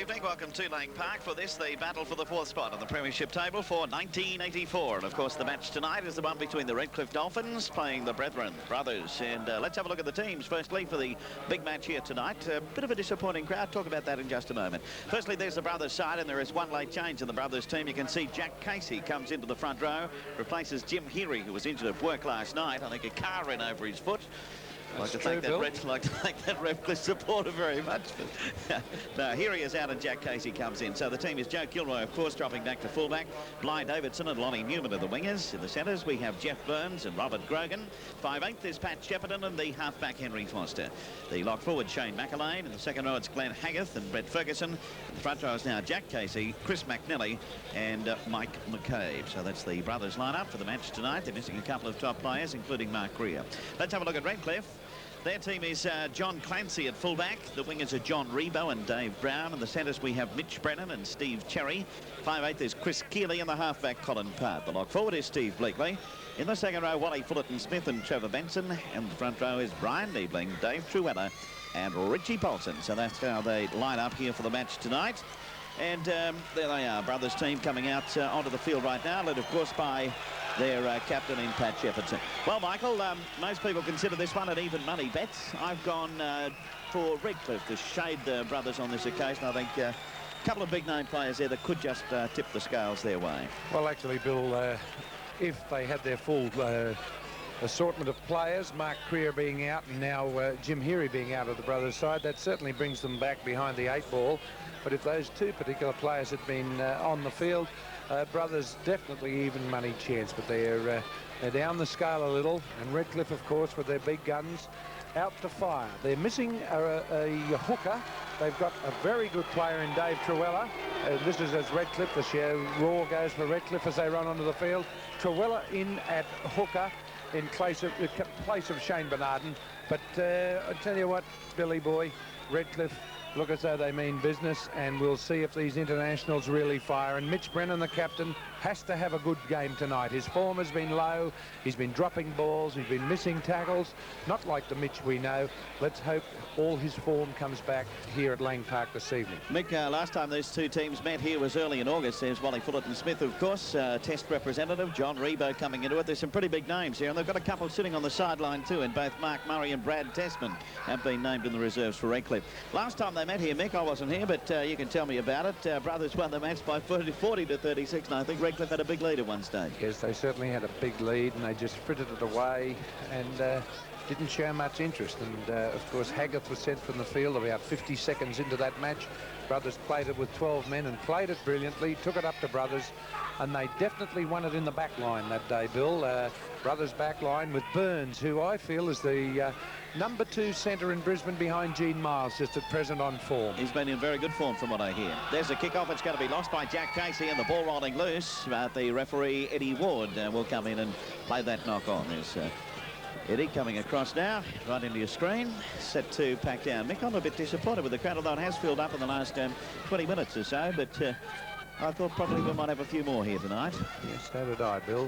evening. Welcome to Lang Park for this, the battle for the fourth spot on the Premiership table for 1984. And of course, the match tonight is the one between the Redcliffe Dolphins playing the Brothers. And let's have a look at the teams. Firstly, for the big match here tonight, a bit of a disappointing crowd. Talk about that in just a moment. Firstly, there's the Brothers side, and there is one late change in the Brothers team. You can see Jack Casey comes into the front row, replaces Jim Heary, who was injured at work last night. I think a car ran over his foot. Like to thank that Redcliffe supporter very much. But no, here he is out and Jack Casey comes in. So the team is Joe Kilroy, of course, dropping back to fullback. Bly Davidson and Lonnie Newman are the wingers. In the centres, we have Jeff Burns and Robert Grogan. 5/8 is Pat Shepparton and the halfback Henry Foster. The lock forward, Shane McElwain. In the second row, it's Glenn Haggarth and Brett Ferguson. In the front row is now Jack Casey, Chris McNally and Mike McCabe. So that's the Brothers lineup for the match tonight. They're missing a couple of top players, including Mark Greer. Let's have a look at Redcliffe. Their team is John Clancy at fullback. The wingers are John Ribot and Dave Brown. In the centres, we have Mitch Brennan and Steve Cherry. 5/8 is Chris Keeley, and the halfback Colin Part. The lock forward is Steve Bleakley. In the second row, Wally Fullerton-Smith and Trevor Benson. And the front row is Bryan Niebling, Dave Trewhella and Richie Paulson. So that's how they line up here for the match tonight. And there they are, Brothers team coming out onto the field right now, led of course by their captain in Pat Shepparton. Well, Michael, most people consider this one an even money bet. I've gone for Redcliffe to shade the Brothers on this occasion. I think a couple of big name players there that could just tip the scales their way. Well, actually, Bill, if they had their full assortment of players, Mark Greer being out and now Jim Heary being out of the Brothers side, that certainly brings them back behind the 8 ball. But if those two particular players had been on the field, Brothers definitely even money chance. But they're down the scale a little, and Redcliffe, of course, with their big guns, out to fire. They're missing a hooker. They've got a very good player in Dave Trewhella. This is as Redcliffe. The show roar goes for Redcliffe as they run onto the field. Trewhella in at hooker in place of Shane Bernarden. But I tell you what, Billy boy, Redcliffe look as though they mean business, and we'll see if these internationals really fire. And Mitch Brennan, the captain, has to have a good game tonight. His form has been low. He's been dropping balls. He's been missing tackles. Not like the Mitch we know. Let's hope all his form comes back here at Lang Park this evening. Mick, last time those two teams met here was early in August. There's Wally Fullerton-Smith, of course, Test representative. John Ribot coming into it. There's some pretty big names here, and they've got a couple sitting on the sideline too, and both Mark Murray and Brad Testman have been named in the reserves for Redcliffe. Last time they met here, Mick, I wasn't here, but you can tell me about it. Brothers won the match by 40 to 36, and I think Redcliffe had a big lead at one stage. Yes, they certainly had a big lead, and they just frittered it away and didn't show much interest. And of course, Haggarth was sent from the field about 50 seconds into that match. Brothers played it with 12 men and played it brilliantly, took it up to Brothers, and they definitely won it in the back line that day, Bill. Brothers back line with Burns, who I feel is the number 2 centre in Brisbane behind Gene Miles, just at present on form. He's been in very good form from what I hear. There's a kick-off. It's going to be lost by Jack Casey, and the ball rolling loose. The referee, Eddie Ward, will come in and play that knock on. There's Eddie coming across now, right into your screen, set to pack down. Mick, I'm a bit disappointed with the crowd, although it has filled up in the last 20 minutes or so, but I thought probably we might have a few more here tonight. Yes, so did I, Bill.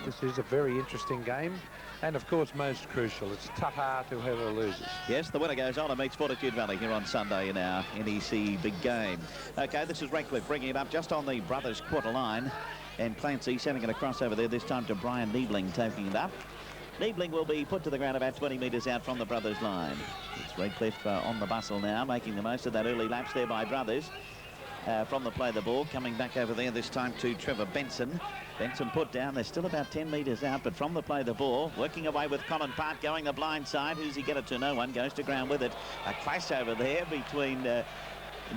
This is a very interesting game, and of course most crucial, it's ta-ta to whoever loses. Yes, the winner goes on and meets Fortitude Valley here on Sunday in our NEC big game. Okay, this is Redcliffe bringing it up just on the Brothers quarter line, and Clancy sending it across over there, this time to Bryan Niebling, taking it up. Niebling will be put to the ground about 20 metres out from the Brothers line. It's Redcliffe on the bustle now, making the most of that early lapse there by Brothers. From the play the ball, coming back over there this time to Trevor Benson. Benson put down. They're still about 10 metres out, but from the play the ball, working away with Colin Part going the blind side. Who's he get it to? No one. Goes to ground with it. A clash over there between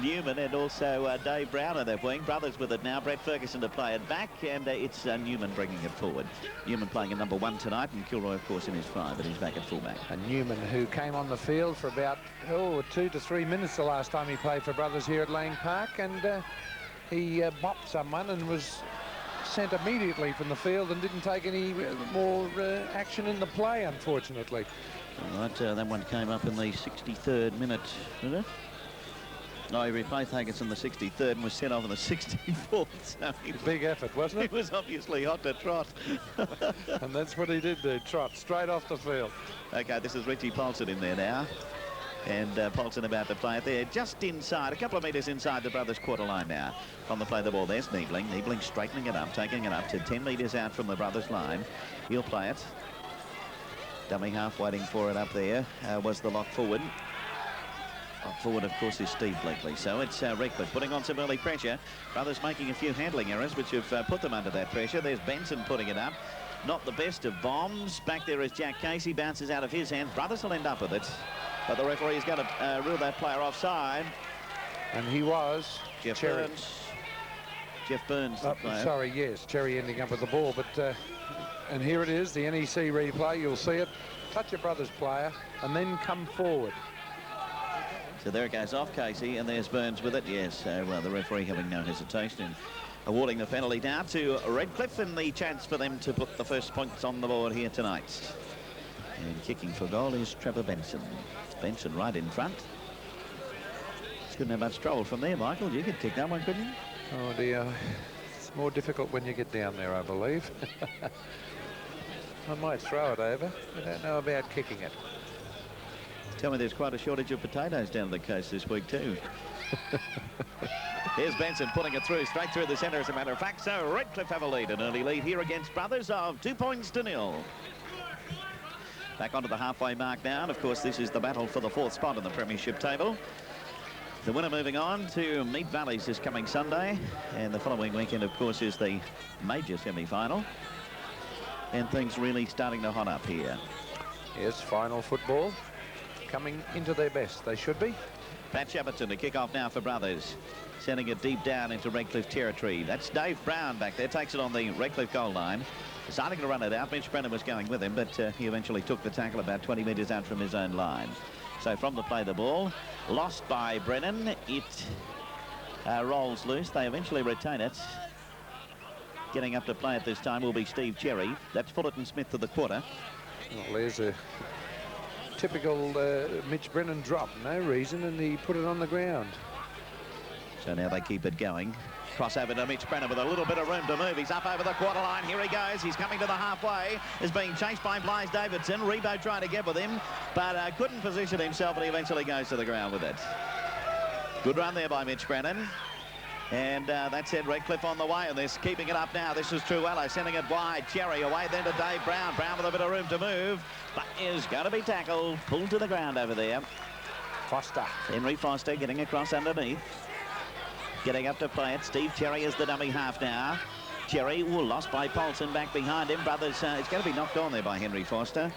Newman and also Dave Brown at that wing. Brothers with it now. Brett Ferguson to play it back, and it's Newman bringing it forward. Newman playing at number 1 tonight, and Kilroy, of course, in his 5, but he's back at fullback. And Newman, who came on the field for about 2 to 3 minutes the last time he played for Brothers here at Lang Park, and he bopped someone and was sent immediately from the field and didn't take any more action in the play, unfortunately. All right, that one came up in the 63rd minute, did it? No, he replaced Haggis in the 63rd and was sent off in the 64th. So big effort, wasn't it? He was obviously hot to trot. And that's what he did do, trot straight off the field. Okay, this is Richie Paulson in there now. And Polson about to play it there, just inside, a couple of metres inside the brothers' quarter line now. On the play the ball, there's Niebling. Niebling straightening it up, taking it up to 10 metres out from the brothers' line. He'll play it. Dummy half waiting for it up there was the lock forward. Lock forward, of course, is Steve Blakely. So it's Redcliffe putting on some early pressure. Brothers making a few handling errors, which have put them under that pressure. There's Benson putting it up. Not the best of bombs. Back there is Jack Casey. Bounces out of his hands. Brothers will end up with it. But the referee is going to rule that player offside. And he was. Jeff Burns. Jeff Burns, the player. Sorry, yes. Cherry ending up with the ball. But and here it is, the NEC replay. You'll see it. Touch your brother's player and then come forward. So there it goes off Casey, and there's Burns with it. Yes, so the referee having no hesitation in awarding the penalty down to Redcliffe, and the chance for them to put the first points on the board here tonight. And kicking for goal is Trevor Benson. Benson right in front. Couldn't have much trouble from there, Michael. You could kick that one, couldn't you? Oh dear, it's more difficult when you get down there, I believe. I might throw it over. I don't know about kicking it. Tell me there's quite a shortage of potatoes down the coast this week too. Here's Benson putting it through, straight through the centre, as a matter of fact. So Redcliffe have a lead, an early lead here against Brothers of 2-0. Back onto the halfway mark now, and of course this is the battle for the 4th spot in the premiership table. The winner moving on to meet Valleys this coming Sunday, and the following weekend of course is the major semi-final, and things really starting to hot up here. Yes, final football coming into their best. They should be. Pat Shepperton to kick off now for Brothers, sending it deep down into Redcliffe territory. That's Dave Brown back there, takes it on the Redcliffe goal line. Deciding to run it out. Mitch Brennan was going with him, but he eventually took the tackle about 20 metres out from his own line. So from the play the ball, lost by Brennan. It rolls loose. They eventually retain it. Getting up to play it this time will be Steve Cherry. That's Fullerton-Smith to the quarter. Well, there's a typical Mitch Brennan drop. No reason, and he put it on the ground. So now they keep it going. Cross over to Mitch Brennan with a little bit of room to move. He's up over the quarter line. Here he goes. He's coming to the halfway. Is being chased by Blythe Davidson. Ribot trying to get with him, but couldn't position himself, and he eventually goes to the ground with it. Good run there by Mitch Brennan. And that's it, Redcliffe on the way, and they're keeping it up now. This is Trewhella sending it wide. Cherry away then to Dave Brown. Brown with a bit of room to move, but is going to be tackled. Pulled to the ground over there. Foster. Henry Foster getting across underneath. Getting up to play it. Steve Cherry is the dummy half now. Cherry, lost by Polson back behind him. Brothers, it's going to be knocked on there by Henry Foster.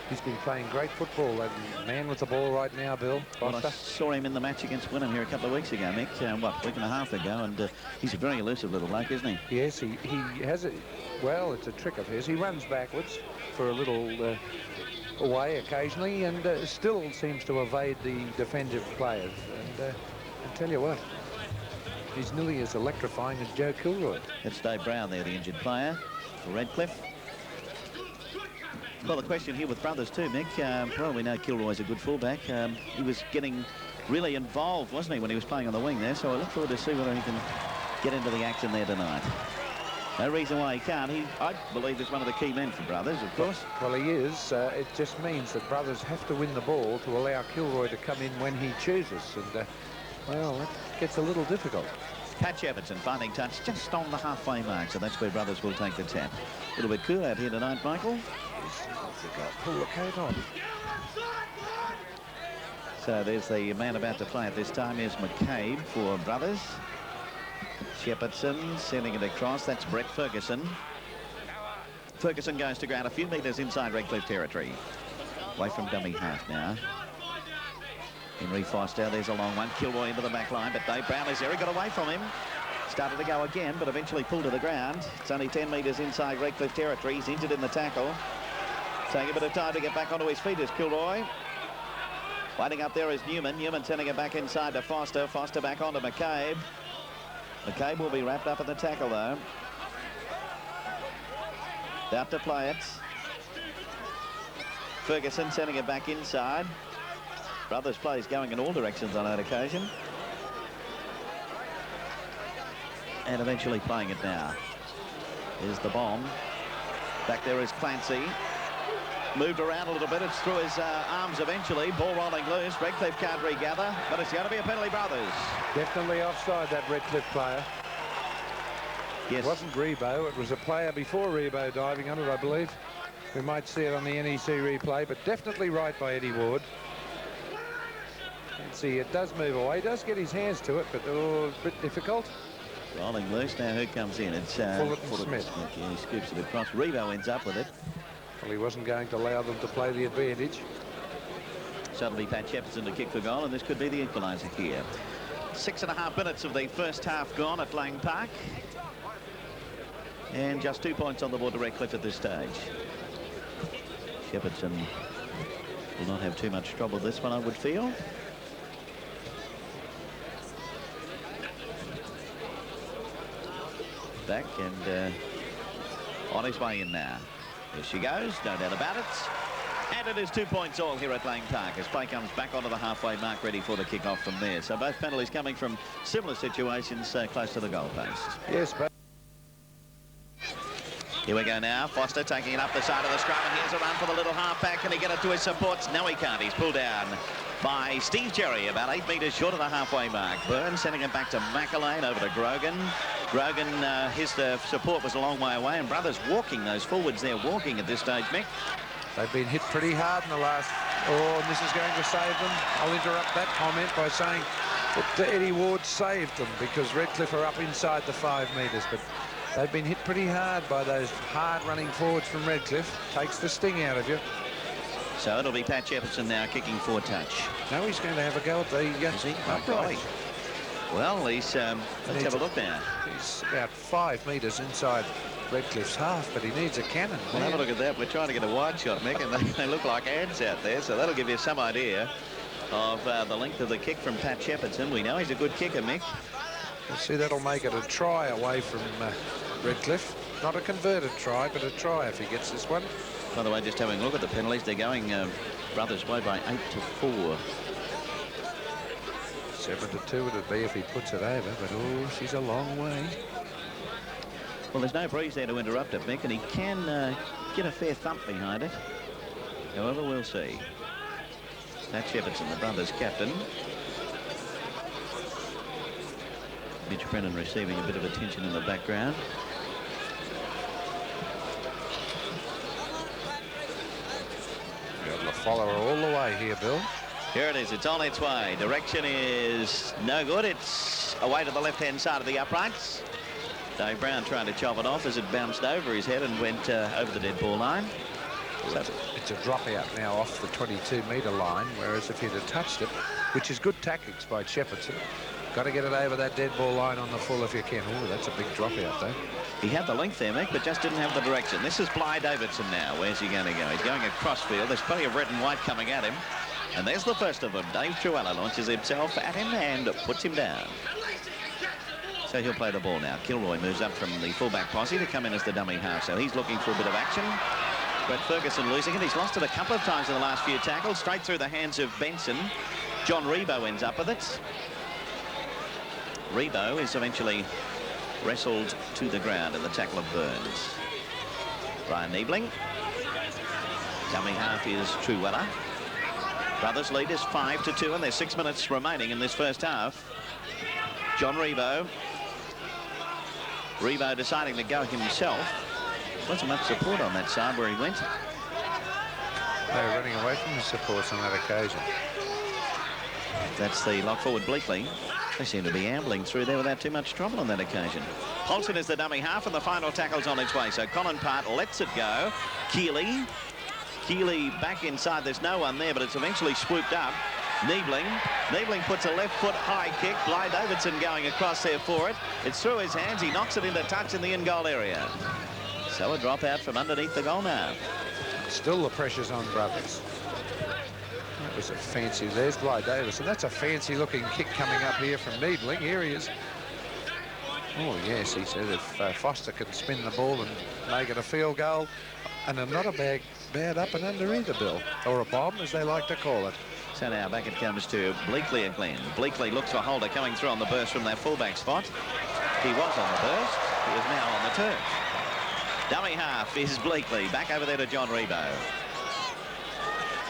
He's been playing great football. That man with the ball right now, Bill. Well, I saw him in the match against Wynnum here a couple of weeks ago, Mick. What, a week and a half ago, and he's a very elusive little bloke, isn't he? Yes, he has it. Well, it's a trick of his. He runs backwards for a little away occasionally, and still seems to evade the defensive players. And I tell you what, he's nearly as electrifying as Joe Kilroy. It's Dave Brown there, the injured player for Redcliffe. Well, the question here with Brothers too, Mick. Well, we know Kilroy's a good fullback. He was getting really involved, wasn't he, when he was playing on the wing there? So I look forward to see whether he can get into the action there tonight. No reason why he can't. I believe, is one of the key men for Brothers, of course. Well, he is. It just means that Brothers have to win the ball to allow Kilroy to come in when he chooses. And, well, that gets a little difficult. Pat Everton finding touch just on the halfway mark, so that's where Brothers will take the tap. A little bit cool out here tonight, Michael. Pull the coat on. So there's the man about to play at this time is McCabe for Brothers. Shepardson sending it across. That's Brett Ferguson. Ferguson goes to ground a few metres inside Redcliffe territory. Away from dummy half now. Henry Foster, there's a long one. Kilroy into the back line, but Dave Brown is there. He got away from him. Started to go again, but eventually pulled to the ground. It's only 10 metres inside Redcliffe territory. He's injured in the tackle. Taking a bit of time to get back onto his feet is Kilroy. Waiting up there is Newman. Newman sending it back inside to Foster. Foster back onto McCabe. McCabe will be wrapped up in the tackle, though. Out to play it. Ferguson sending it back inside. Brothers plays going in all directions on that occasion. And eventually playing it now. Here's the bomb. Back there is Clancy. moved around a little bit. It's through his arms eventually. Ball rolling loose. Redcliffe can't regather, but it's going to be a penalty, brothers. Definitely offside, that Redcliffe player. Yes. It wasn't Ribot. It was a player before Ribot diving on it, I believe. We might see it on the NEC replay, but definitely right by Eddie Ward. And see, it does move away. He does get his hands to it, but a bit difficult. Rolling loose. Now who comes in? It's Fullerton-Smith. Yeah, he scoops it across. Ribot ends up with it. Well, he wasn't going to allow them to play the advantage. So it'll be Pat Shepperson to kick the goal, and this could be the equaliser here. 6.5 minutes of the first half gone at Lang Park. And just 2 points on the board to Redcliffe at this stage. Shepperson will not have too much trouble with this one, I would feel. Back and on his way in now. Here she goes, no doubt about it. And it is 2 points all here at Lang Park as play comes back onto the halfway mark, ready for the kick-off from there. So both penalties coming from similar situations close to the goalpost. Yes, but here we go now. Foster taking it up the side of the scrum, and here's a run for the little halfback. Can he get it to his supports? No, he can't. He's pulled down by Steve Cherry, about 8 metres short of the halfway mark. Burns sending it back to McElwain, over to Grogan. Grogan, his support was a long way away, and Brothers walking, those forwards there walking at this stage, Mick. they've been hit pretty hard in the last... Oh, and this is going to save them. I'll interrupt that comment by saying that Eddie Ward saved them because Redcliffe are up inside the 5 metres, but they've been hit pretty hard by those hard-running forwards from Redcliffe. Takes the sting out of you. So it'll be Pat Shepperson now kicking for touch. No, he's going to have a go at the upright. Well, he's let's have a look now. He's about 5 metres inside Redcliffe's half, but he needs a cannon. Well, have a look at that. We're trying to get a wide shot, Mick, and they look like ants out there, so that'll give you some idea of the length of the kick from Pat Shepperson. We know he's a good kicker, Mick. We'll see, that'll make it a try away from Redcliffe. Not a converted try, but a try if he gets this one. By the way, just having a look at the penalties, they're going Brothers' way by 8-4. 7-2 it'd be if he puts it over, but oh, she's a long way. Well, there's no breeze there to interrupt it, Mick, and he can get a fair thump behind it. However, we'll see. Pat Shepperson, the Brothers' captain. Mitch Brennan receiving a bit of attention in the background. Be able to follow her all the way here, Bill. Here it is. It's on its way. Direction is no good. It's away to the left-hand side of the uprights. Dave Brown trying to chop it off as it bounced over his head and went over the dead ball line. So it's a dropout now off the 22-metre line, whereas if he'd have touched it, which is good tactics by Shepperson, got to get it over that dead ball line on the full if you can. Oh, that's a big dropout, though. He had the length there, Mick, but just didn't have the direction. This is Bly Davidson now. Where's he going to go? He's going across field. There's plenty of red and white coming at him. And there's the first of them. Dave Trewhella launches himself at him and puts him down. So he'll play the ball now. Kilroy moves up from the fullback posse to come in as the dummy half. So he's looking for a bit of action. Brett Ferguson losing it. He's lost it a couple of times in the last few tackles. Straight through the hands of Benson. John Ribot ends up with it. Ribot is eventually wrestled to the ground in the tackle of Burns. Bryan Niebling. Dummy half is Trewhella. Brothers lead is 5-2, and there's 6 minutes remaining in this first half. John Ribot. Ribot deciding to go himself. Wasn't much support on that side where he went. They were running away from the supports on that occasion. That's the lock forward Bleakley. They seem to be ambling through there without too much trouble on that occasion. Paulson is the dummy half, and the final tackle's on its way. So Colin Part lets it go. Keeley back inside. There's no one there, but it's eventually swooped up. Niebling puts a left foot high kick. Bly Davidson going across there for it. It's through his hands. He knocks it into touch in the in-goal area. So a drop out from underneath the goal now. Still the pressure's on Brothers. That was a fancy. There's Bly Davidson. That's a fancy looking kick coming up here from Niebling. Here he is. Oh, yes, he said if Foster can spin the ball and make it a field goal, and not a bad up and under either, Bill, or a bomb, as they like to call it. So now back it comes to Bleakley again. Bleakley looks for Holder coming through on the burst from that fullback spot. He was on the burst. He is now on the turf. Dummy half is Bleakley. Back over there to John Ribot.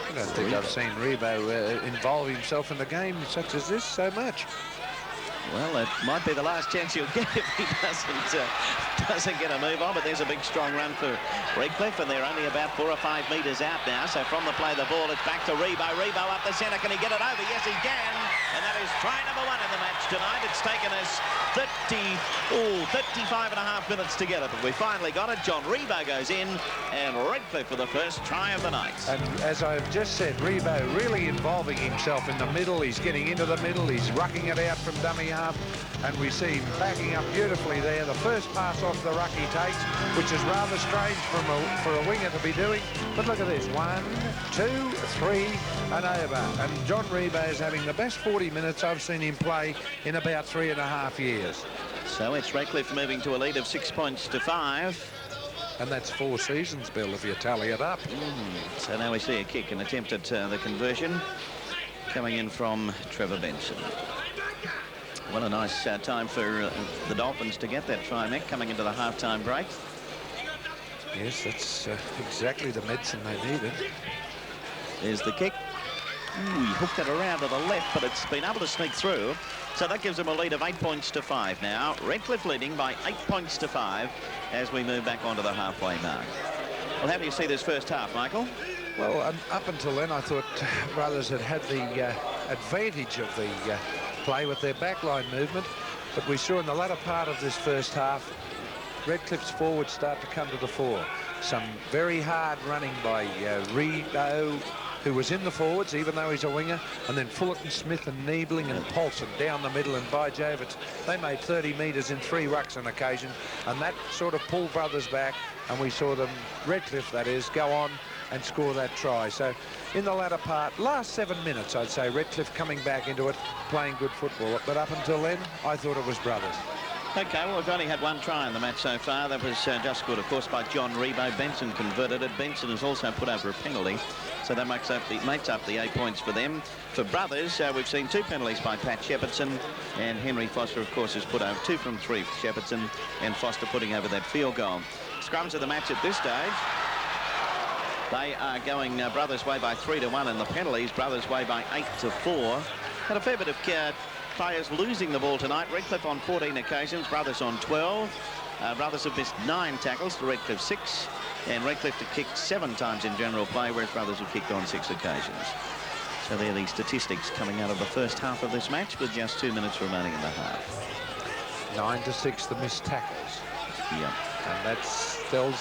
I don't think I've seen Ribot involve himself in the game such as this so much. Well, it might be the last chance he'll get if he doesn't get a move on, but there's a big, strong run for Redcliffe, and they're only about 4 or 5 metres out now. So from the play, the ball, it's back to Ribot. Ribot up the centre. Can he get it over? Yes, he can. And that is try number 1 in the match tonight. It's taken us 35 and a half minutes to get it, but we finally got it. John Ribot goes in, and Redcliffe for the first try of the night. And as I've just said, Ribot really involving himself in the middle. He's getting into the middle. He's rucking it out from dummy half, and we see him backing up beautifully there. The first pass off the ruck he takes, which is rather strange for a winger to be doing. But look at this. 1, 2, 3, and over. And John Ribot is having the best 40 minutes I've seen him play in about 3.5 years. So it's Redcliffe moving to a lead of 6 points to 5. And that's 4 seasons, Bill, if you tally it up. So now we see a kick, an attempt at the conversion coming in from Trevor Benson. What a nice time for the Dolphins to get that try, Mick, coming into the half-time break. Yes, that's exactly the medicine they needed. There's the kick. Ooh, he hooked it around to the left, but it's been able to sneak through. So that gives them a lead of 8 points to 5 now. Redcliffe leading by 8 points to 5 as we move back onto the halfway mark. Well, how do you see this first half, Michael? Well, up until then, I thought Brothers had the advantage of the play with their backline movement. But we saw in the latter part of this first half, Redcliffe's forwards start to come to the fore. Some very hard running by Ribot, who was in the forwards, even though he's a winger, and then Fullerton-Smith and Niebling and Paulson down the middle, and by Jove, they made 30 metres in 3 rucks on occasion, and that sort of pulled Brothers back, and we saw them, Redcliffe that is, go on and score that try. So in the latter part, last 7 minutes, I'd say, Redcliffe coming back into it, playing good football, but up until then, I thought it was Brothers. OK, well, we've only had 1 try in the match so far. That was just scored, of course, by John Ribot. Benson converted it. Benson has also put over a penalty. So that makes up the 8 points for them. For Brothers, we've seen 2 penalties by Pat Shepardson, and Henry Foster, of course, has put over 2 from 3 for Shepardson, and Foster putting over that field goal. Scrums of the match at this stage. They are going Brothers' way by 3-1 in the penalties. Brothers' way by 8-4. Had a fair bit of players losing the ball tonight. Redcliffe on 14 occasions, Brothers on 12. Brothers have missed 9 tackles to Redcliffe 6, and Redcliffe have kicked 7 times in general play, whereas Brothers have kicked on 6 occasions. So there are the statistics coming out of the first half of this match with just 2 minutes remaining in the half. 9-6 the missed tackles. Yeah. And that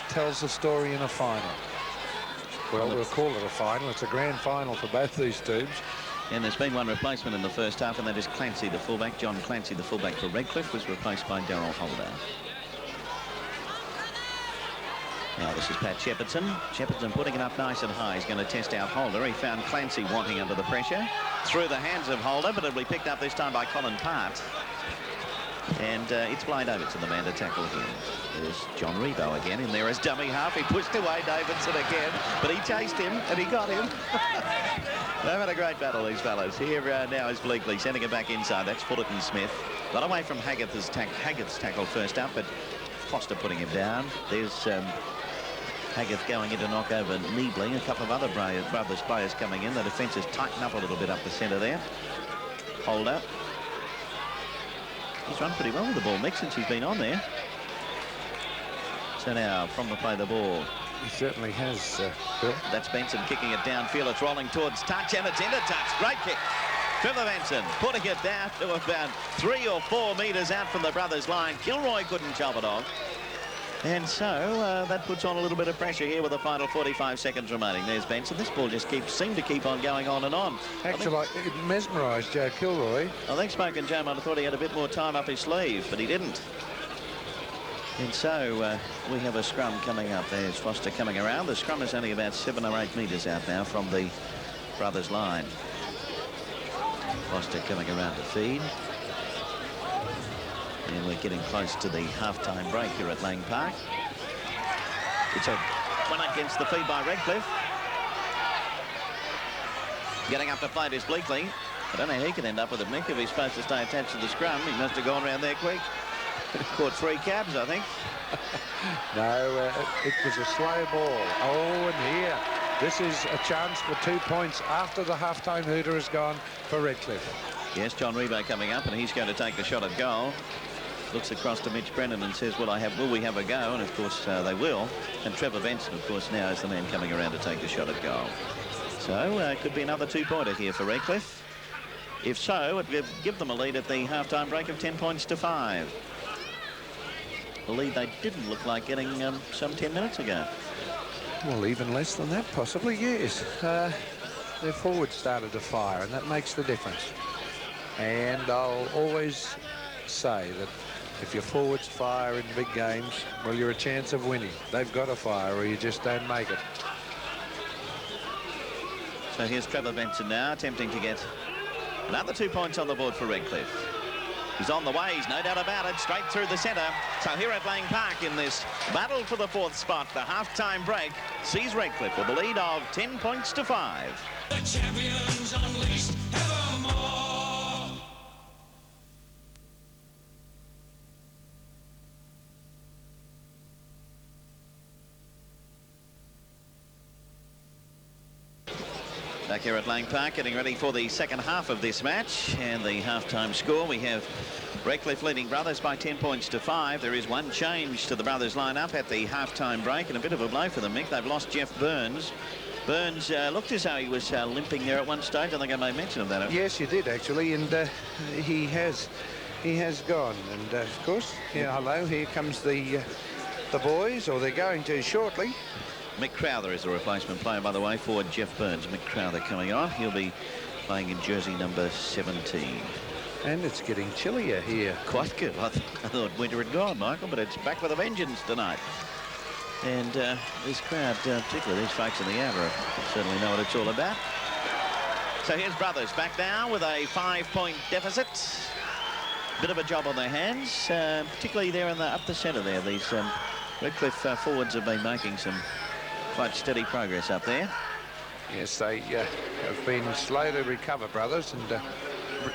tells the story in a final. Well, we'll call it a final. It's a grand final for both these teams. And there's been 1 replacement in the first half, and that is Clancy, the fullback. John Clancy, the fullback for Redcliffe, was replaced by Darryl Holder. Now this is Pat Shepardson. Shepardson putting it up nice and high. He's going to test out Holder. He found Clancy wanting under the pressure. Through the hands of Holder, but it'll be picked up this time by Colin Part. And it's blind over to the man to tackle again. There's John Ribot again, and there is dummy half. He pushed away Davidson again, but he chased him, and he got him. They've had a great battle, these fellas. Here now is Bleakley sending it back inside. That's Fullerton-Smith. Got away from Haggarth's tackle first up, but Foster putting him down. There's Haggarth going in to knock over Niebling. A couple of other Brothers players coming in. The defence has tightened up a little bit up the centre there. Holder. He's run pretty well with the ball, Mick, since he's been on there. So now, from the play, the ball. He certainly has, Bill. That's Benson kicking it downfield. It's rolling towards touch, and it's into touch. Great kick. Trevor Benson putting it down to about 3 or 4 metres out from the Brothers' line. Kilroy couldn't chop it off. And so that puts on a little bit of pressure here with the final 45 seconds remaining. There's Benson. This ball just seemed to keep on going on and on. Actually, it mesmerised Joe Kilroy. I think Smokin Joe might have thought he had a bit more time up his sleeve, but he didn't. And so we have a scrum coming up. There's Foster coming around. The scrum is only about 7 or 8 metres out now from the Brothers' line. Foster coming around to feed. And we're getting close to the half-time break here at Lang Park. It's a one against the feed by Redcliffe. Getting up to fight is Bleakley. I don't know how he can end up with it, Mick, if he's supposed to stay attached to the scrum. He must have gone around there quick. Caught 3 cabs, I think. No, it was a slow ball. Oh, and here, This is a chance for 2 points after the half-time hooter has gone for Redcliffe. Yes, John Ribot coming up, and he's going to take the shot at goal. Looks across to Mitch Brennan and says, well, will we have a go? And of course they will. And Trevor Benson, of course, now is the man coming around to take the shot at goal. So it could be another 2-pointer here for Redcliffe. If so, it would give them a lead at the half-time break of 10 points to 5. A lead they didn't look like getting some 10 minutes ago. Well, even less than that, possibly, yes. Their forwards started to fire, and that makes the difference. And I'll always say that if your forwards fire in big games, well, you're a chance of winning. They've got to fire, or you just don't make it. So here's Trevor Benson now, attempting to get another 2 points on the board for Redcliffe. He's on the way, he's no doubt about it, straight through the centre. So here at Lang Park in this battle for the 4th spot, the half-time break sees Redcliffe with a lead of 10 points to 5. The champions unleashed evermore. Back here at Lang Park, getting ready for the second half of this match. And the half-time score, we have Redcliffe leading Brothers by 10 points to 5. There is one change to the Brothers lineup at the half-time break, and a bit of a blow for them, Mick. They've lost Jeff Burns. Burns looked as though he was limping there at one stage. I think I made mention of that. Yes, you did, actually, and he has gone. And, of course, yeah, hello, here comes the boys, or they're going to shortly. Mick Crowther is the replacement player, by the way, for Jeff Burns. Mick Crowther coming on. He'll be playing in jersey number 17. And it's getting chillier here. Quite good. I thought winter had gone, Michael, but it's back with a vengeance tonight. And this crowd, particularly these folks in the Abra, certainly know what it's all about. So here's Brothers back now with a 5-point deficit. Bit of a job on their hands, particularly there in up the centre there. These Redcliffe forwards have been making some quite steady progress up there. Yes, they have been slow to recover, Brothers, and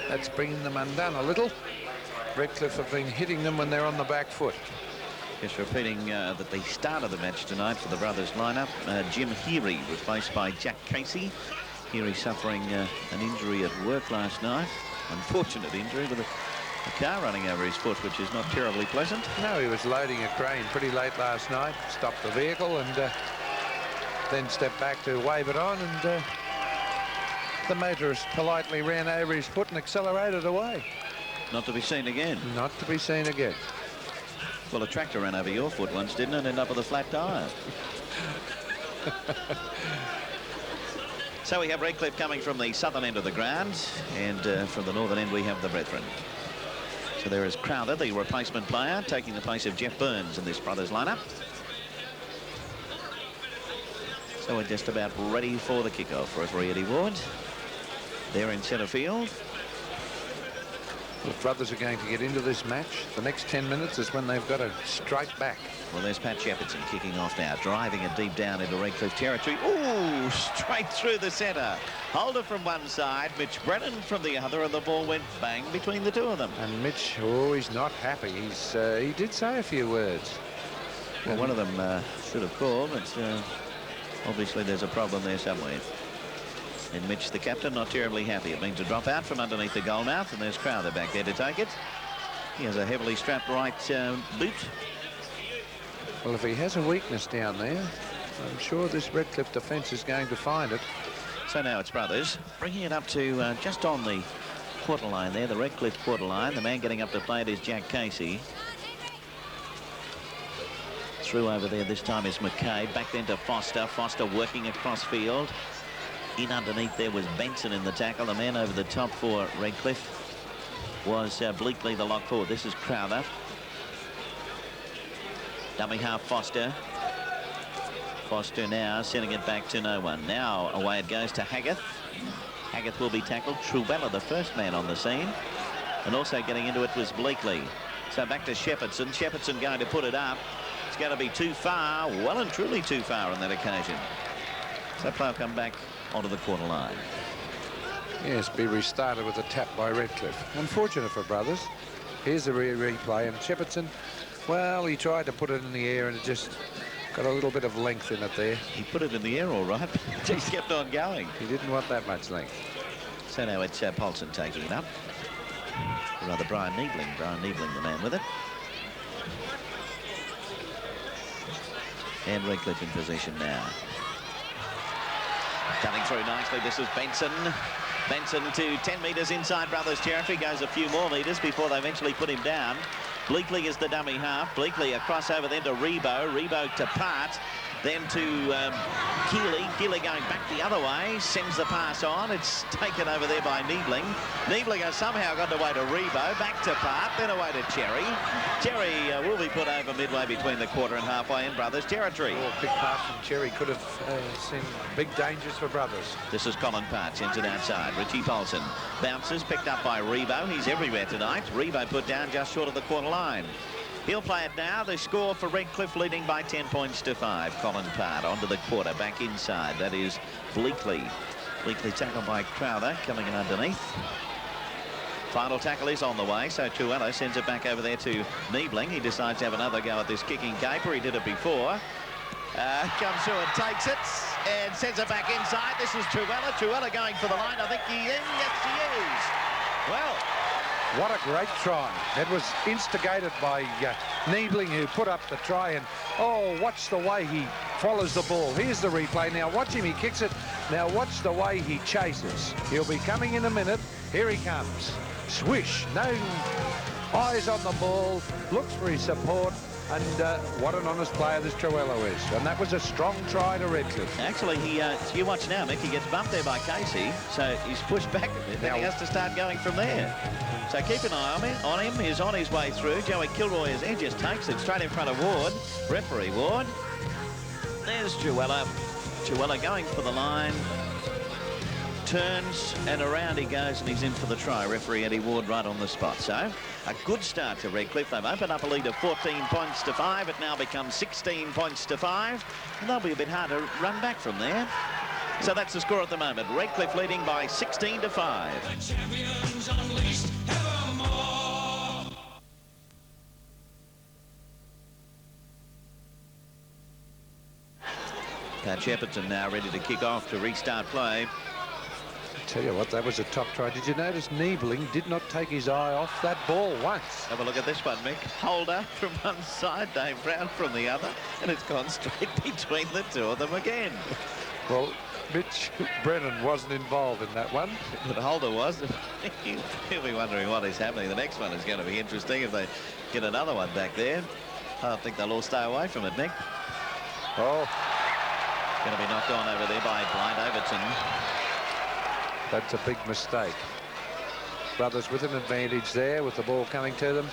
that's bringing them undone a little. Redcliffe have been hitting them when they're on the back foot. Just repeating that the start of the match tonight for the Brothers lineup, Jim Heary replaced by Jack Casey. Heary suffering an injury at work last night. Unfortunate injury with a car running over his foot, which is not terribly pleasant. No, he was loading a crane pretty late last night, stopped the vehicle, and then stepped back to wave it on, and the motorist politely ran over his foot and accelerated away. Not to be seen again. Not to be seen again. Well, a tractor ran over your foot once, didn't it? And ended up with a flat tyre. So we have Redcliffe coming from the southern end of the ground, and from the northern end we have the Brethren. So there is Crowther, the replacement player, taking the place of Jeff Burns in this Brothers lineup. So we're just about ready for the kickoff. Referee Eddie Ward there in centre field. The Brothers are going to get into this match. The next 10 minutes is when they've got to strike back. Well, there's Pat Shepherdson kicking off now, driving it deep down into Redcliffe territory. Ooh, straight through the centre. Holder from one side, Mitch Brennan from the other, and the ball went bang between the two of them. And Mitch, oh, he's not happy. He did say a few words. Well, one of them should have called, but obviously there's a problem there somewhere. And Mitch, the captain, not terribly happy. It means a drop out from underneath the goal mouth, and there's Crowther back there to take it. He has a heavily strapped right boot. Well, if he has a weakness down there, I'm sure this Redcliffe defence is going to find it. So now it's Brothers bringing it up to just on the quarter line there, the Redcliffe quarter line. The man getting up to play it is Jack Casey. Through over there this time is McCabe. Back then to Foster. Foster working across field. In underneath there was Benson in the tackle. The man over the top for Redcliffe was Bleakley, the lock forward. This is Crowther. Dummy half Foster. Foster now sending it back to no one. Now away it goes to Haggarth. Haggarth will be tackled. Trewhella, the first man on the scene. And also getting into it was Bleakley. So back to Shepherdson. Shepherdson going to put it up. It's going to be too far. Well and truly too far on that occasion. So play will come back onto the quarter line. Yes, be restarted with a tap by Redcliffe. Unfortunate for Brothers. Here's the replay, and Shepherdson, well, he tried to put it in the air and it just Got a little bit of length in it there. He put it in the air all right, but just kept on going. He didn't want that much length. So now it's Paulson taking it up. Or rather, Bryan Niebling. Bryan Niebling, the man with it. And Redcliffe in possession now. Coming through nicely, this is Benson. Benson to 10 metres inside Brothers territory, goes a few more metres before they eventually put him down. Bleakley is the dummy half. Bleakley across over then to Ribot. Ribot to Part. Then to Keeley. Keeley going back the other way. Sends the pass on. It's taken over there by Niebling. Niebling has somehow got away to Ribot. Back to Part. Then away to Cherry. Cherry will be put over midway between the quarter and halfway in Brothers territory. Oh, big pass from Cherry could have seen big dangers for Brothers. This is Colin Part. Sends it outside. Richie Paulson bounces. Picked up by Ribot. He's everywhere tonight. Ribot put down just short of the quarter line. He'll play it now. The score for Redcliffe leading by 10 points to 5. Colin Part onto the quarter, back inside. That is Bleakley. Bleakley tackled by Crowther, coming in underneath. Final tackle is on the way, so Trewhella sends it back over there to Niebling. He decides to have another go at this kicking caper. He did it before. Comes through and takes it and sends it back inside. This is Trewhella. Trewhella going for the line. I think he is. Yes, he is. Well, what a great try. It was instigated by Niebling, who put up the try, and oh, watch the way he follows the ball. Here's the replay. Now watch him, he kicks it. Now watch the way he chases. He'll be coming in a minute. Here he comes. Swish, no eyes on the ball, looks for his support, and what an honest player this Trewhella is. And that was a strong try to Redcliffe. Actually, you watch now, Mick, he gets bumped there by Casey, so he's pushed back a bit, then he has to start going from there. So keep an eye on him. He's on his way through. Joey Kilroy, as he just takes it straight in front of Ward. Referee Ward. There's Trewhella. Trewhella going for the line. Turns and around he goes, and he's in for the try. Referee Eddie Ward right on the spot. So a good start to Redcliffe. They've opened up a lead of 14 points to 5. It now becomes 16 points to 5. And they'll be a bit hard to run back from there. So that's the score at the moment. Redcliffe leading by 16 to 5. The champions unleashed evermore. Pat Shepperton now ready to kick off to restart play. Tell you what, that was a top try. Did you notice Niebling did not take his eye off that ball once? Have a look at this one, Mick. Holder from one side, Dave Brown from the other, and it's gone straight between the two of them again. Well, Mitch Brennan wasn't involved in that one. But Holder was. He'll be wondering what is happening. The next one is going to be interesting if they get another one back there. I think they'll all stay away from it, Mick. Oh. Going to be knocked on over there by Blind Overton. That's a big mistake. Brothers with an advantage there, with the ball coming to them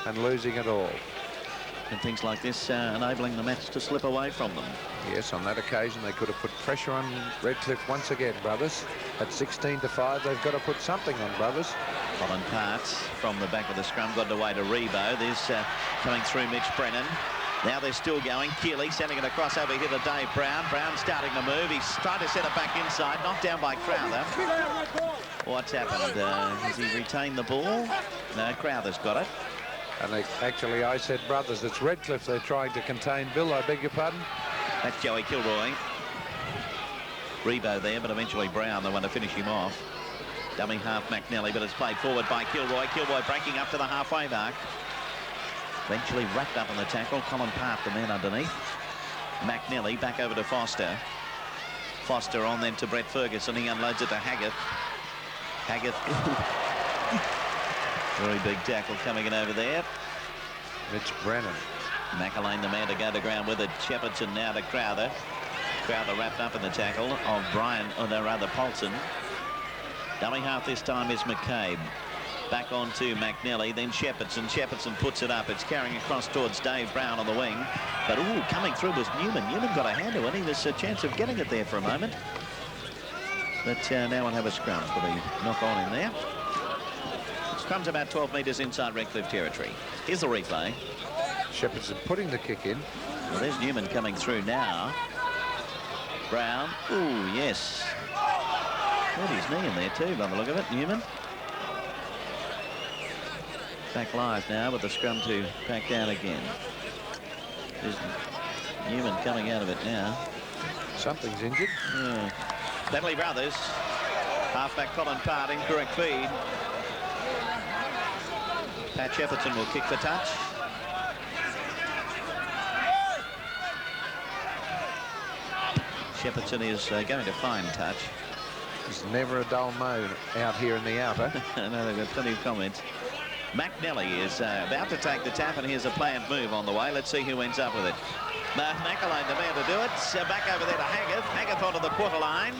and losing it all. And things like this enabling the match to slip away from them. Yes, on that occasion they could have put pressure on Redcliffe once again, Brothers. At 16 to 5, they've got to put something on Brothers. Colin Part from the back of the scrum got away to Ribot. There's coming through Mitch Brennan. Now they're still going. Keeley sending it across over here to Dave Brown. Brown starting to move. He's trying to set it back inside. Knocked down by Crowther. What's happened? Has he retained the ball? No, Crowther's got it. And actually, I said, Brothers, it's Redcliffe they're trying to contain. Bill, I beg your pardon? That's Joey Kilroy. Ribot there, but eventually Brown, the one to finish him off. Dummy half McNally, but it's played forward by Kilroy. Kilroy breaking up to the halfway mark. Eventually wrapped up in the tackle. Colin Part, the man underneath. McNally back over to Foster. Foster on then to Brett Ferguson. He unloads it to Haggett. Haggett. Very big tackle coming in over there. Mitch Brennan. McElwain, the man to go to ground with it. Shepperton now to Crowther. Crowther wrapped up in the tackle of Bryan, or no, rather Paulson. Dummy half this time is McCabe. Back on to McNally, then Shepperton. Shepperton puts it up. It's carrying across towards Dave Brown on the wing. But, ooh, coming through was Newman. Newman got a hand to it. He was a chance of getting it there for a moment. But now we'll have a scrum for the knock-on in there. Scrum's about 12 metres inside Redcliffe territory. Here's the replay. Shepperton putting the kick in. Well, there's Newman coming through now. Brown. Ooh, yes. Got his knee in there too, by the look of it, Newman. Back live now with the scrum to back down again. There's Newman coming out of it now. Something's injured. Yeah. Bentley Brothers. Halfback Colin Part, incorrect feed. Pat Shepperton will kick for touch. Shepperton is going to find touch. There's never a dull mo out here in the outer. I know they've got plenty of comments. McNally is about to take the tap, and here's a planned move on the way. Let's see who ends up with it. McElwain, the man to do it. Back over there to Haggith. Haggith onto the quarter line.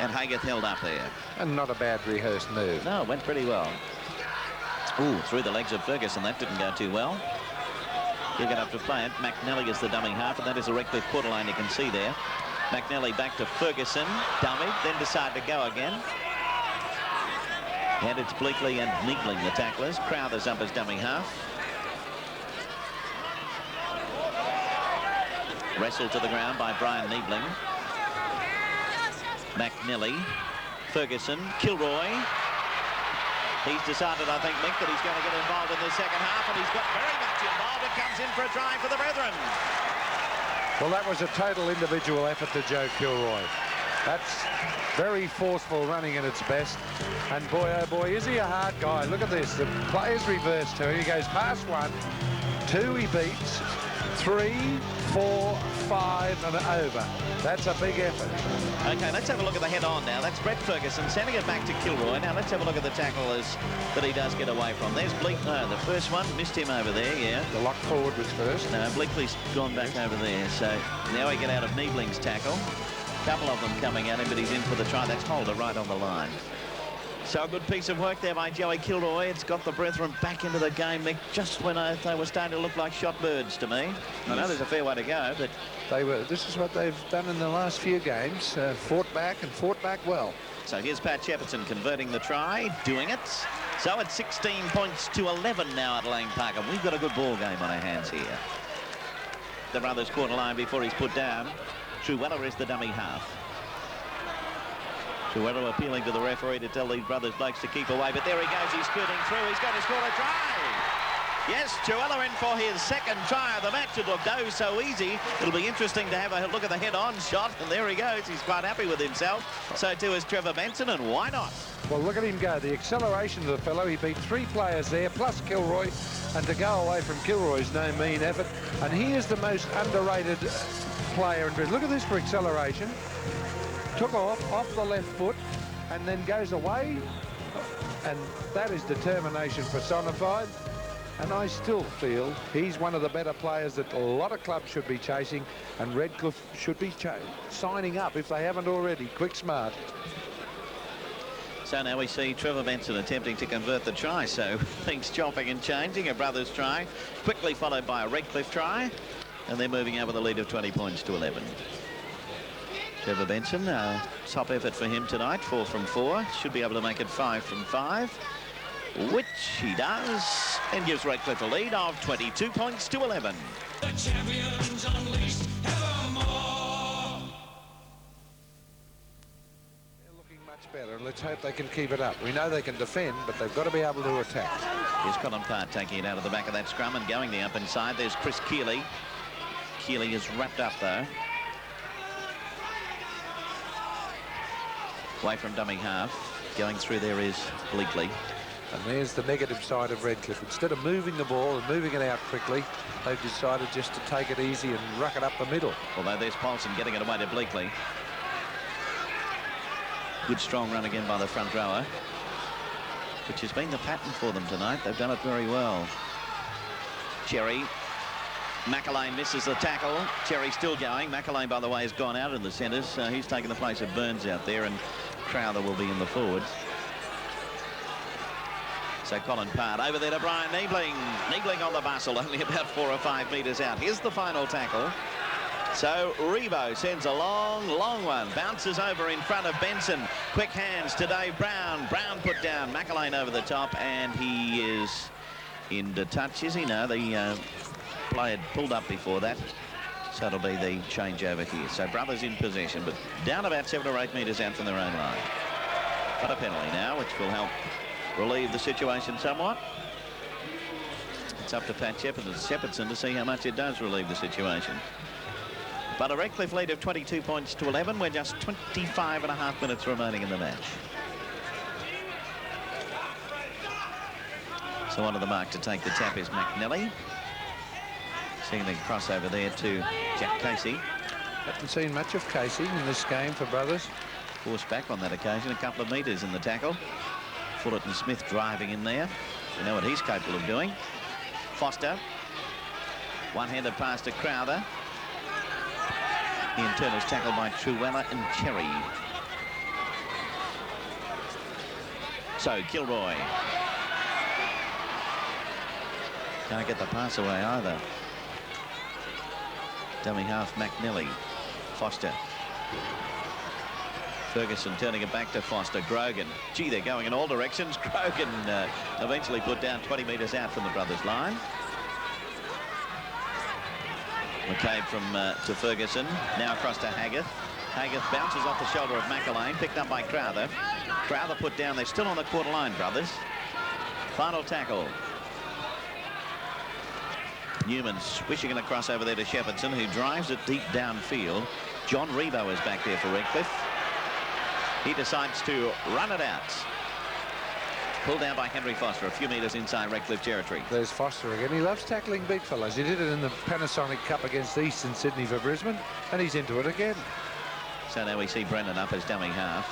And Haggith held up there. And not a bad rehearsed move. No, it went pretty well. Ooh, through the legs of Ferguson. That didn't go too well. He'll get up to play it. McNally is the dummy half, and that is a Redcliffe quarter line you can see there. McNally back to Ferguson. Dummy, then decide to go again. And it's Bleakley and Niebling, the tacklers. Crowther's up as dummy half. Wrestled to the ground by Bryan Niebling. McNally, Ferguson, Kilroy. He's decided, I think, Mick, that he's going to get involved in the second half, and he's got very much involved and comes in for a try for the Brethren. Well, that was a total individual effort to Joe Kilroy. That's very forceful running at its best. And boy, oh boy, is he a hard guy. Look at this. The player's reversed to him. He goes past 1, 2 he beats, 3, 4, 5 and over. That's a big effort. Okay, let's have a look at the head-on now. That's Brett Ferguson sending it back to Kilroy. Now let's have a look at the tacklers that he does get away from. There's Bleak. No, the first one missed him over there, yeah. The lock forward was first. No, Bleakley's gone back over there. So now we get out of Niebling's tackle. A couple of them coming at him, but he's in for the try. That's Holder right on the line. So a good piece of work there by Joey Kilroy. It's got the Brethren back into the game, Mick, just when they were starting to look like shot birds to me. I know there's a fair way to go, but this is what they've done in the last few games. Fought back well. So here's Pat Shepperton converting the try, doing it. So it's 16 points to 11 now at Lang Park, and we've got a good ball game on our hands here. The Brothers quarter line before he's put down. Trewhella is the dummy half. Trewhella appealing to the referee to tell these Brothers blokes to keep away, but there he goes, he's scooting through, he's going to score a try. Yes, Trewhella in for his second try of the match. It looked oh so easy. It'll be interesting to have a look at the head-on shot, and there he goes. He's quite happy with himself. So too is Trevor Benson, and why not? Well, look at him go. The acceleration of the fellow. He beat 3 players there, plus Kilroy, and to go away from Kilroy's no mean effort. And he is the most underrated player. Look at this for acceleration. Took off the left foot, and then goes away. And that is determination personified. And I still feel he's one of the better players that a lot of clubs should be chasing, and Redcliffe should be signing up if they haven't already. Quick, smart. So now we see Trevor Benson attempting to convert the try, so things chopping and changing. A Brothers try, quickly followed by a Redcliffe try, and they're moving over the lead of 20 points to 11. Trevor Benson, top effort for him tonight, 4 from 4. Should be able to make it 5 from 5. Which he does, and gives Redcliffe a lead of 22 points to 11. The champions unleashed evermore. They're looking much better, and let's hope they can keep it up. We know they can defend, but they've got to be able to attack. Here's Colin Part taking it out of the back of that scrum and going the up inside. There's Chris Keeley. Keeley is wrapped up, though. Away from dummy half. Going through there is Bleakley. And there's the negative side of Redcliffe. Instead of moving the ball and moving it out quickly, they've decided just to take it easy and ruck it up the middle. Although there's Paulson getting it away to Bleakley. Good strong run again by the front rower, which has been the pattern for them tonight. They've done it very well. Cherry. McElwain misses the tackle. Cherry still going. McElwain, by the way, has gone out in the centres. He's taken the place of Burns out there, and Crowther will be in the forwards. So Colin Part over there to Bryan Niebling. Niebling on the bustle, only about 4 or 5 metres out. Here's the final tackle. So Ribot sends a long one. Bounces over in front of Benson. Quick hands to Dave Brown. Brown put down. McElwain over the top, and he is into touch, is he? No, the play had pulled up before that. So it'll be the change over here. So Brothers in possession, but down about 7 or 8 metres out from their own line. But a penalty now, which will help relieve the situation somewhat. It's up to Pat Shepperton to see how much it does relieve the situation. But a Redcliffe lead of 22 points to 11. We're just 25.5 minutes remaining in the match. So onto the mark to take the tap is McNally. Seeing the crossover there to Jack Casey. Haven't seen much of Casey in this game for Brothers. Forced back on that occasion, a couple of metres in the tackle. Fullerton-Smith driving in there. You know what he's capable of doing. Foster. One-handed pass to Crowther. He in turn is tackled by Trewhella and Cherry. So Kilroy. Can't get the pass away either. Dummy half McNally. Foster. Ferguson turning it back to Foster. Grogan. Gee, they're going in all directions. Grogan eventually put down 20 metres out from the brothers' line. McCabe from to Ferguson. Now across to Haggith. Haggith bounces off the shoulder of McElwain. Picked up by Crowther. Crowther put down. They're still on the quarter line, brothers. Final tackle. Newman swishing it across over there to Shepherdson, who drives it deep downfield. John Ribot is back there for Redcliffe. He decides to run it out. Pulled down by Henry Foster, a few metres inside Redcliffe territory. There's Foster again. He loves tackling big fellas. He did it in the Panasonic Cup against Eastern Sydney for Brisbane, and he's into it again. So now we see Brennan up as dummy half.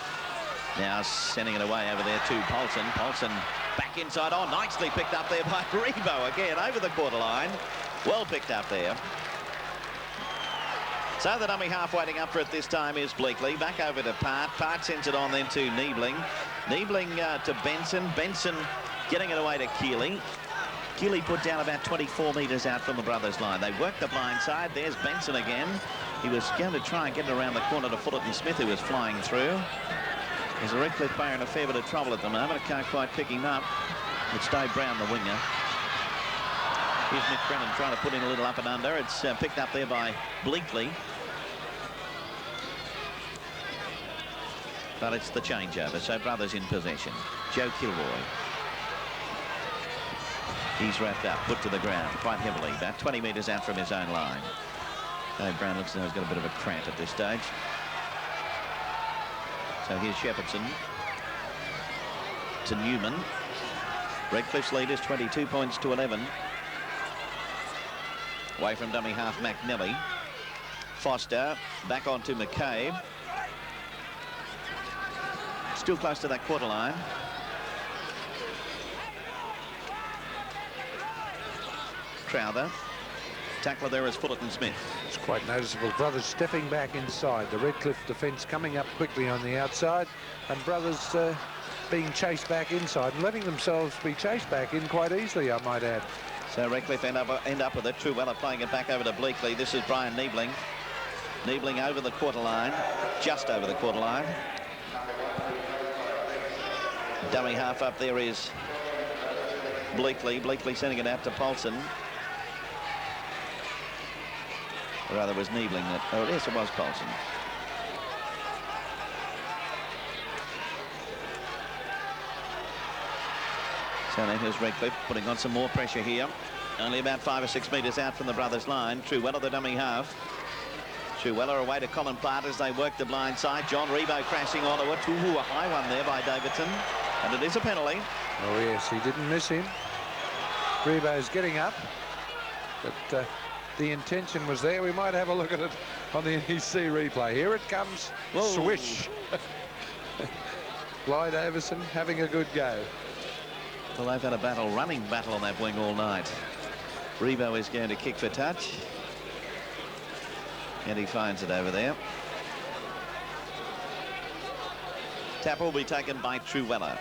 Now sending it away over there to Polson. Polson back inside. Oh, nicely picked up there by Ribot again over the quarter line. Well picked up there. So the dummy half waiting up for it this time is Bleakley. Back over to Part. Part sends it on then to Niebling. Niebling to Benson. Benson getting it away to Keeley. Keeley put down about 24 metres out from the brothers' line. They work the blind side. There's Benson again. He was going to try and get it around the corner to Fullerton-Smith, who was flying through. There's a Redcliffe player in a fair bit of trouble at the moment. I can't quite pick him up. It's Dave Brown, the winger. Here's Mitch Brennan trying to put in a little up and under. It's picked up there by Bleakley. But it's the changeover, so brothers in possession. Joe Kilroy. He's wrapped up, put to the ground quite heavily, about 20 metres out from his own line. Dave Brown looks as though he's got a bit of a cramp at this stage. So here's Shepherdson to Newman. Redcliffe's lead is 22 points to 11. Away from dummy half McNally. Foster back on to McCabe. Still close to that quarter line. Crowther. Tackler there is Fullerton-Smith. It's quite noticeable. Brothers stepping back inside. The Redcliffe defence coming up quickly on the outside, and Brothers being chased back inside and letting themselves be chased back in quite easily, I might add. So Redcliffe end up with it. Trewhella playing it back over to Bleakley. This is Bryan Niebling. Niebling over the quarter line, just over the quarter line. Dummy half up there is Bleakley. Bleakley sending it out to Polson. Or rather, it was Niebling that... Oh, yes, it was Polson. So now here's Redcliffe putting on some more pressure here. Only about 5 or 6 metres out from the brothers' line. Trewhella, the dummy half. Trewhella away to Colin Platt as they work the blind side. John Ribot crashing onto it. Ooh, a high one there by Davidson. And it is a penalty. Oh, yes, he didn't miss him. Ribot's getting up. But the intention was there. We might have a look at it on the NEC replay. Here it comes. Whoa. Swish. Bly Davison having a good go. Well, they've had a running battle on that wing all night. Ribot is going to kick for touch. And he finds it over there. Tap will be taken by Trewhella.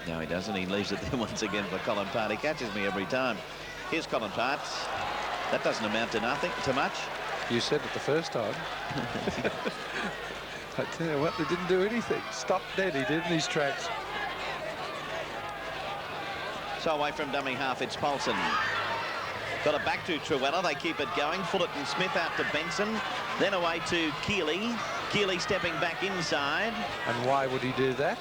No, he doesn't. He leaves it there once again for Colin Platt. He catches me every time. Here's Colin Platt. That doesn't amount to nothing, too much. You said it the first time. I tell you what, they didn't do anything. Stopped dead, he did in his tracks. So away from dummy half, it's Polson. Got it back to Trewhella. They keep it going. Fullerton-Smith out to Benson. Then away to Keeley. Keeley stepping back inside. And why would he do that?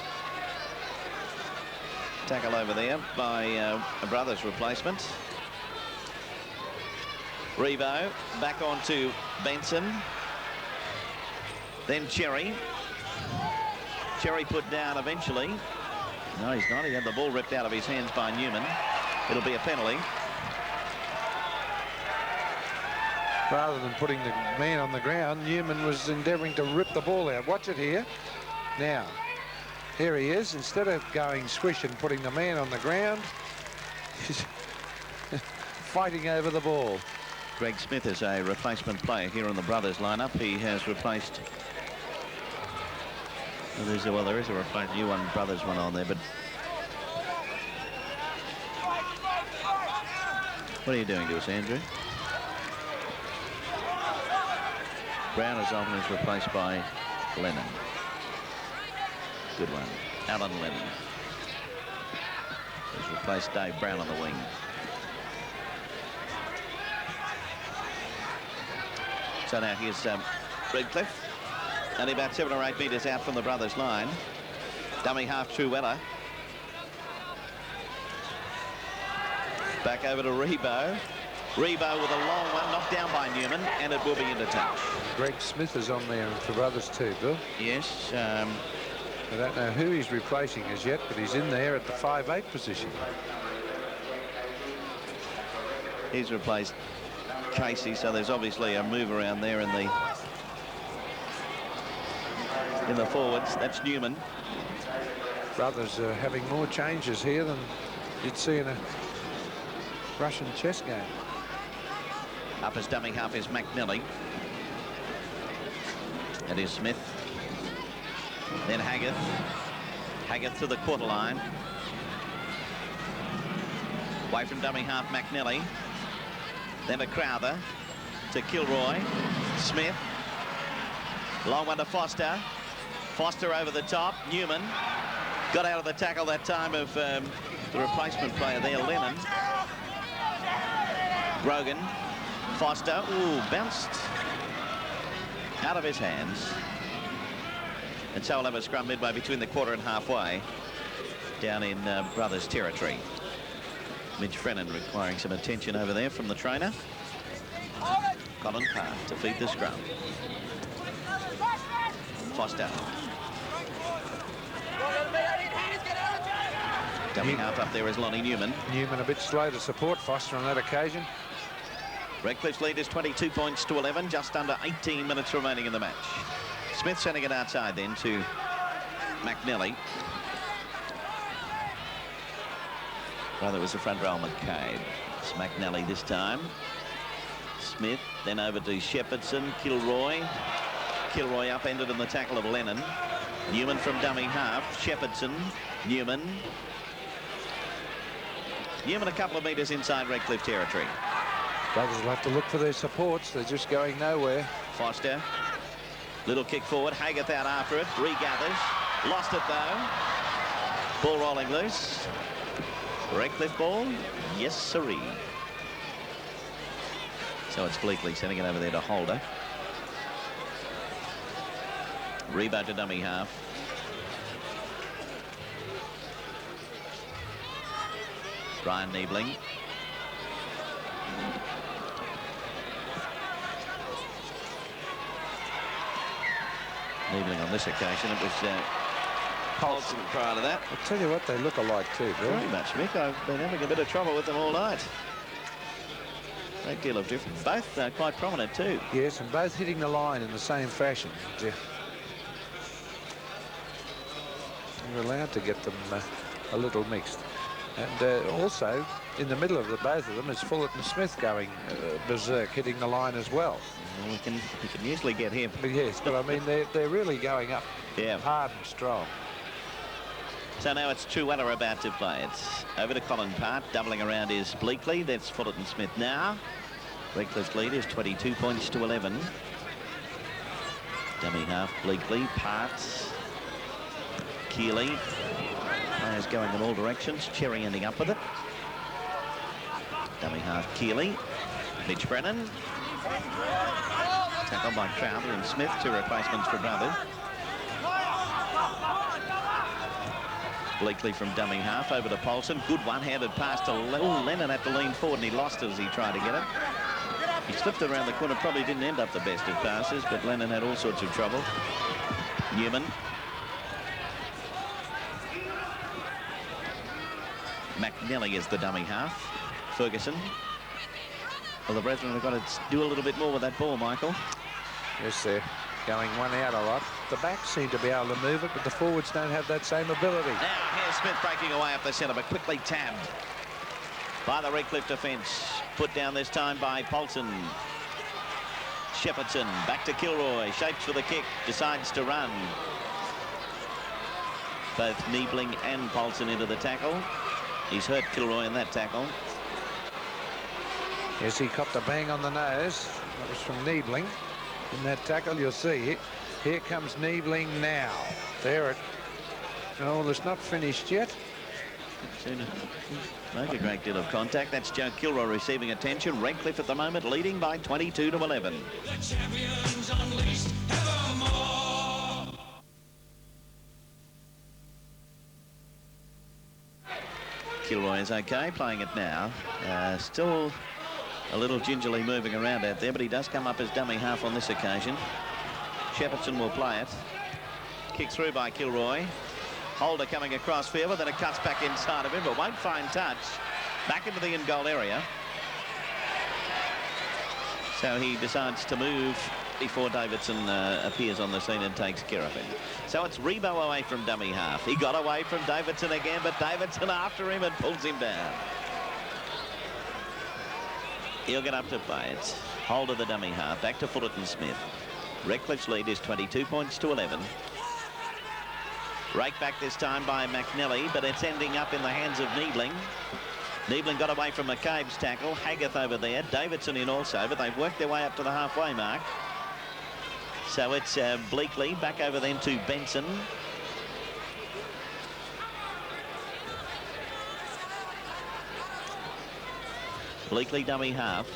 Tackle over there by a brother's replacement. Ribot back onto Benson. Then Cherry. Cherry put down eventually. No, he's not. He had the ball ripped out of his hands by Newman. It'll be a penalty. Rather than putting the man on the ground, Newman was endeavouring to rip the ball out. Watch it here. Now, here he is. Instead of going swish and putting the man on the ground, he's fighting over the ball. Greg Smith is a replacement player here in the Brothers lineup. He has replaced... Well, there is a replacement new one, Brothers one on there, but... What are you doing to us, Andrew? Brown is often is replaced by Lennon. Good one. Alan Lennon. He's replaced Dave Brown on the wing. So now here's Redcliffe. Only about 7 or 8 metres out from the Brothers line. Dummy half Trewhella. Back over to Ribot. Ribot with a long one, knocked down by Newman, and it will be into touch. Greg Smith is on there for Brothers too, Bill. Yes. I don't know who he's replacing as yet, but he's in there at the 5'8" position. He's replaced Casey, so there's obviously a move around there in the forwards. That's Newman. Brothers are having more changes here than you'd see in a Russian chess game. Up as dummy half is McNally. It is Smith. Then Haggith. Haggith to the quarter line. Away from dummy half McNally. Then to Crowther. To Kilroy. Smith. Long one to Foster. Foster over the top. Newman. Got out of the tackle that time of the replacement player there, Lennon. Grogan. Foster. Ooh, bounced out of his hands. And so we'll have a scrum midway between the quarter and halfway down in Brothers territory. Mitch Brennan requiring some attention over there from the trainer. Colin Parr to feed the scrum. Foster. Dummy half up there is Lonnie Newman. Newman a bit slow to support Foster on that occasion. Redcliffe's lead is 22 points to 11, just under 18 minutes remaining in the match. Smith sending it outside then to McNally. Rather, it was the front row McCabe. It's McNally this time. Smith, then over to Shepherdson, Kilroy. Kilroy upended in the tackle of Lennon. Newman from dummy half. Shepherdson, Newman. Newman a couple of metres inside Redcliffe territory. Brothers will have to look for their supports. They're just going nowhere. Foster. Little kick forward. Haggith out after it. Regathers. Lost it though. Ball rolling loose. Redcliffe ball. Yes, sirree. So it's Bleakley sending it over there to Holder. Ribot to dummy half. Bryan Niebling. Niebling on this occasion. It was Paulson prior to that. I'll tell you what, they look alike too, Bill. Very much, Mick. I've been having a bit of trouble with them all night. Great deal of difference. Both quite prominent too. Yes, and both hitting the line in the same fashion. You're allowed to get them a little mixed. And also, in the middle of both of them is Fullerton-Smith going berserk, hitting the line as well. Well, we can usually get him. But yes, but I mean, they're really going up hard and strong. So now it's Trewhella about to play. It's over to Colin Part. Doubling around is Bleakley. That's Fullerton-Smith now. Redcliffe's lead is 22 points to 11. Dummy half Bleakley. Parts. Keeley. Players going in all directions. Cherry ending up with it. Dummy half Keeley. Mitch Brennan. Tackled by Crowther and Smith. Two replacements for Brothers. Bleakley from dummy half over to Paulson. Good one-handed pass to Lennon. Had to lean forward and he lost it as he tried to get it. He slipped around the corner, probably didn't end up the best of passes, but Lennon had all sorts of trouble. Newman. McNally is the dummy half. Ferguson. Well, the Brethren have got to do a little bit more with that ball, Michael. Yes, they're going one out a lot. The backs seem to be able to move it, but the forwards don't have that same ability. Now, here's Smith breaking away up the centre, but quickly tabbed by the Redcliffe defence. Put down this time by Polson. Shepardson back to Kilroy. Shapes for the kick. Decides to run. Both Niebling and Polson into the tackle. He's hurt Kilroy in that tackle. Yes, he copped a bang on the nose. That was from Niebling. In that tackle, you'll see. Here comes Niebling now. There it. Oh, it's not finished yet. Make a great deal of contact. That's Joe Kilroy receiving attention. Redcliffe at the moment leading by 22 to 11. The champions unleashed evermore. Kilroy is okay, playing it now. Still a little gingerly moving around out there, but he does come up as dummy half on this occasion. Shepardson will play it. Kick through by Kilroy. Holder coming across field, but then it cuts back inside of him, but won't find touch. Back into the in-goal area. So he decides to move before Davidson appears on the scene and takes care of him. So it's Ribot away from dummy half. He got away from Davidson again, but Davidson after him and pulls him down. He'll get up to play it. Holder the dummy half. Back to Fullerton-Smith. Redcliffe's lead is 22 points to 11. Rake back this time by McNally, but it's ending up in the hands of Niebling. Niebling got away from McCabe's tackle. Haggith over there. Davidson in also, but they've worked their way up to the halfway mark. So it's Bleakley back over then to Benson. Bleakley dummy half.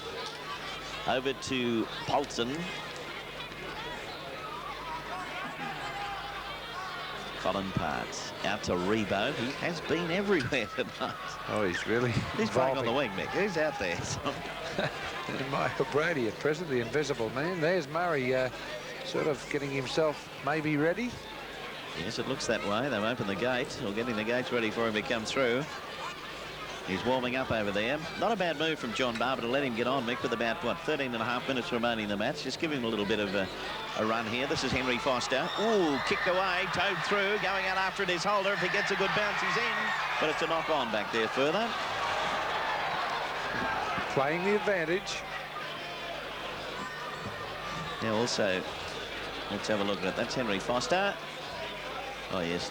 Over to Polson. Colin Parts out to Ribot. He has been everywhere tonight. Oh, he's really He's playing on the wing, Mick. He's out there. And Michael Brady at present, the invisible man. There's Murray sort of getting himself maybe ready. Yes, it looks that way. They've opened the gate, or getting the gates ready for him to come through. He's warming up over there. Not a bad move from John Barber to let him get on, Mick, with about, what, 13.5 minutes remaining in the match. Just give him a little bit of a run here. This is Henry Foster. Ooh, kicked away, towed through, going out after it is Holder. If he gets a good bounce, he's in. But it's a knock-on back there further. Playing the advantage. Yeah, also, let's have a look at it. That's Henry Foster. Oh, yes.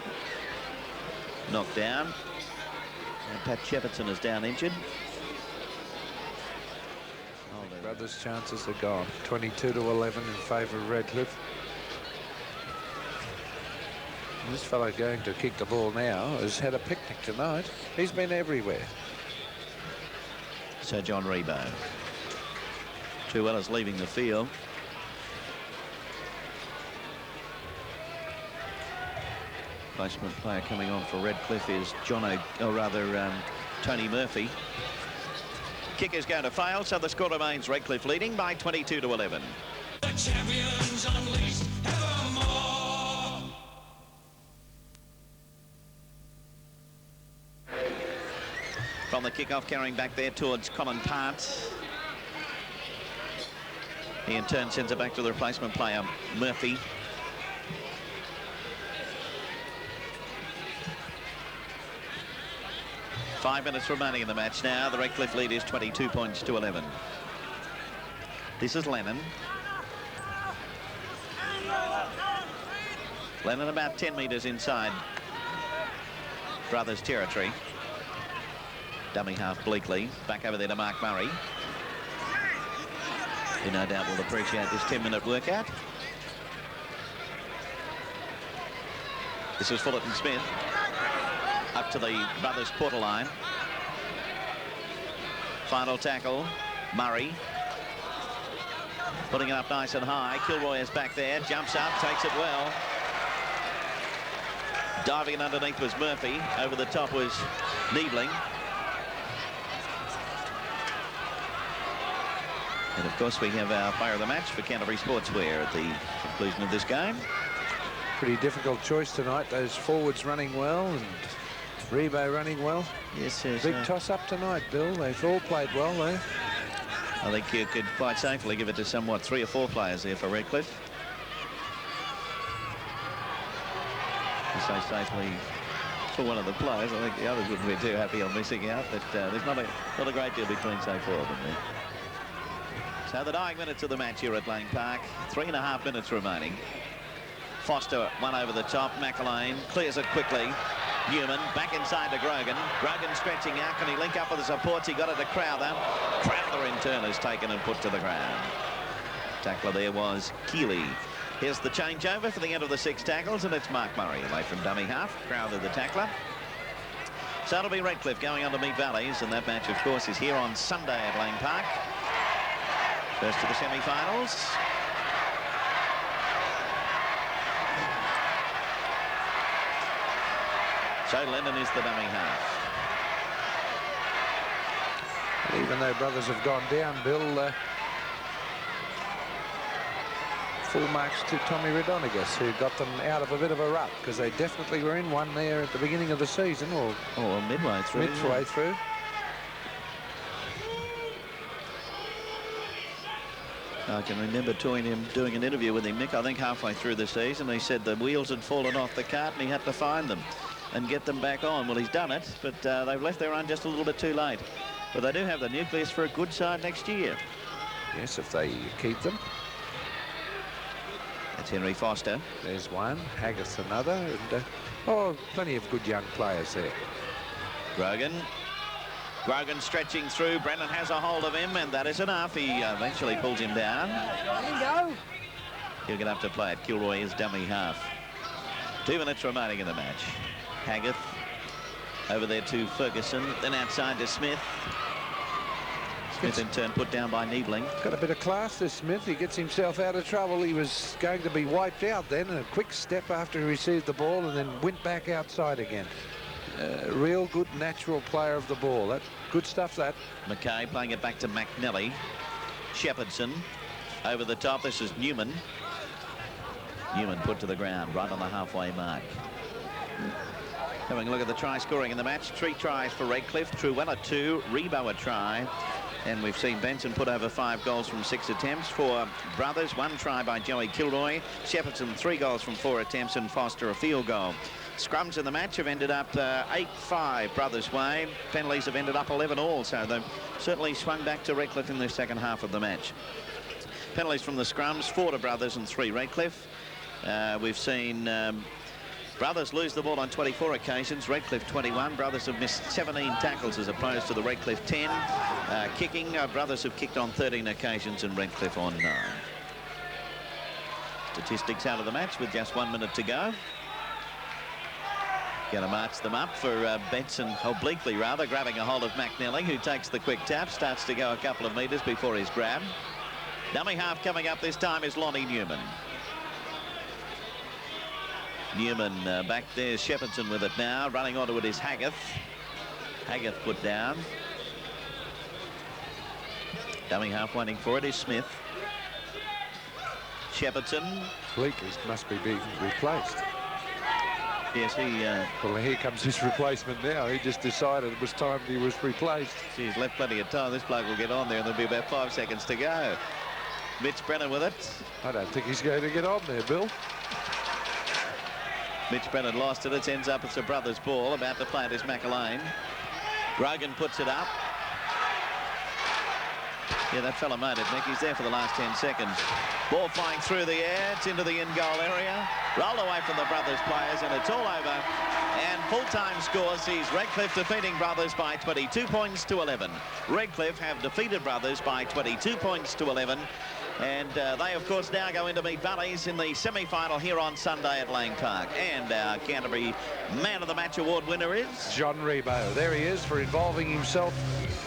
Knocked down. And Pat Shepardson is down injured. Brothers' chances are gone. 22 to 11 in favour of Redcliffe. And this fellow going to kick the ball now has had a picnic tonight. He's been everywhere. Sir John Ribot. Trewhella's leaving the field. Placement player coming on for Redcliffe is Tony Murphy. Kick is going to fail, so the score remains Redcliffe leading by 22 to 11. The champions unleashed evermore. From the kick-off, carrying back there towards Colin Parts. He in turn sends it back to the replacement player, Murphy. Five minutes remaining in the match now. The Redcliffe lead is 22 points to 11. This is Lennon. Lennon about 10 metres inside Brothers territory. Dummy half Bleakley. Back over there to Mark Murray. Who no doubt will appreciate this 10-minute workout. This is Fullerton-Smith. Up to the Brothers quarter line. Final tackle, Murray. Putting it up nice and high. Kilroy is back there, jumps up, takes it well. Diving it underneath was Murphy. Over the top was Niebling. And of course we have our player of the match for Canterbury Sportswear at the conclusion of this game. Pretty difficult choice tonight. Those forwards running well and Ribot running well. Yes, big toss-up tonight, Bill. They've all played well there. I think you could quite safely give it to somewhat 3 or 4 players there for Redcliffe. To say safely for one of the players. I think the others wouldn't be too happy on missing out, but there's not a great deal between, say, 4 of them there. So the dying minutes of the match here at Lang Park. 3.5 minutes remaining. Foster one over the top. McElwain clears it quickly. Newman back inside to Grogan. Grogan stretching out. Can he link up with the supports? He got it to Crowther. Crowther in turn is taken and put to the ground. Tackler there was Keeley. Here's the changeover for the end of the 6 tackles, and it's Mark Murray away from dummy half. Crowther the tackler. So it'll be Redcliffe going on to meet Valleys, and that match, of course, is here on Sunday at Lang Park. First to the semi-finals. So Lennon is the dummy half. And even though brothers have gone down, Bill, full marks to Tommy Redonigus, who got them out of a bit of a rut, because they definitely were in one there at the beginning of the season, or midway through. Midway through. I can remember doing an interview with him, Mick, I think halfway through the season. He said the wheels had fallen off the cart and he had to find them and get them back on. Well, he's done it, but they've left their run just a little bit too late. But they do have the nucleus for a good side next year. Yes, if they keep them. That's Henry Foster. There's one, Haggis another, and plenty of good young players there. Grogan stretching through. Brennan has a hold of him, and that is enough. He eventually pulls him down. He'll get up to play it. Kilroy is dummy half. 2 minutes remaining in the match. Haggith over there to Ferguson, then outside to Smith. Smith in turn put down by Niebling. Got a bit of class, this Smith. He gets himself out of trouble. He was going to be wiped out then, and a quick step after he received the ball and then went back outside again. Real good natural player of the ball. That's good stuff, that. McKay playing it back to McNally. Shepherdson over the top. This is Newman. Newman put to the ground right on the halfway mark. Having a look at the try scoring in the match. 3 tries for Redcliffe. Trewhella 2, Ribot a try. And we've seen Benson put over 5 goals from 6 attempts. For brothers, 1 try by Joey Kilroy. Shepherdson 3 goals from 4 attempts, and Foster a field goal. Scrums in the match have ended up 8-5 brothers' way. Penalties have ended up 11 all, so they've certainly swung back to Redcliffe in the second half of the match. Penalties from the scrums, 4 to brothers and 3 Redcliffe. We've seen brothers lose the ball on 24 occasions, Redcliffe 21. Brothers have missed 17 tackles as opposed to the Redcliffe 10. Kicking, brothers have kicked on 13 occasions and Redcliffe on 9. Statistics out of the match with just 1 minute to go. Going to march them up for Benson, obliquely rather, grabbing a hold of McNally, who takes the quick tap, starts to go a couple of metres before he's grabbed. Dummy half coming up this time is Lonnie Newman. Newman back there, Shepherdson with it now. Running onto it is Haggith. Haggith put down. Dummy half waiting for it is Smith. Shepherdson. Bleakley must be being replaced. Yes, well, here comes his replacement now. He just decided it was time he was replaced. He's left plenty of time. This bloke will get on there, and there'll be about 5 seconds to go. Mitch Brennan with it. I don't think he's going to get on there, Bill. Mitch Brennan lost it. It ends up it's a brother's ball. About to play it is McElwain. Grogan puts it up. Yeah, that fella made it, Mick. He's there for the last 10 seconds. Ball flying through the air. It's into the in-goal area. Rolled away from the brothers players, and it's all over. And full-time score sees Redcliffe defeating brothers by 22 points to 11. Redcliffe have defeated brothers by 22 points to 11. And they, of course, now go into meet Valleys in the semi-final here on Sunday at Lang Park. And our Canterbury Man of the Match award winner is John Ribot. There he is for involving himself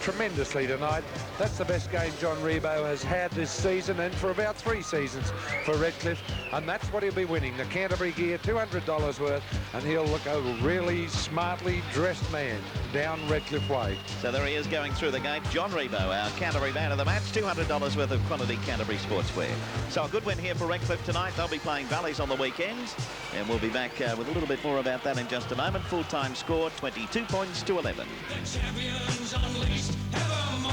tremendously tonight. That's the best game John Ribot has had this season and for about 3 seasons for Redcliffe. And that's what he'll be winning. The Canterbury gear, $200 worth. And he'll look a really smartly dressed man down Redcliffe Way. So there he is going through the gate. John Ribot, our Canterbury Man of the Match, $200 worth of quality Canterbury sportswear. So a good win here for Redcliffe tonight. They'll be playing Valleys on the weekend. And we'll be back with a little bit more about that in just a moment. Full-time score, 22 points to 11. The champions unleashed evermore.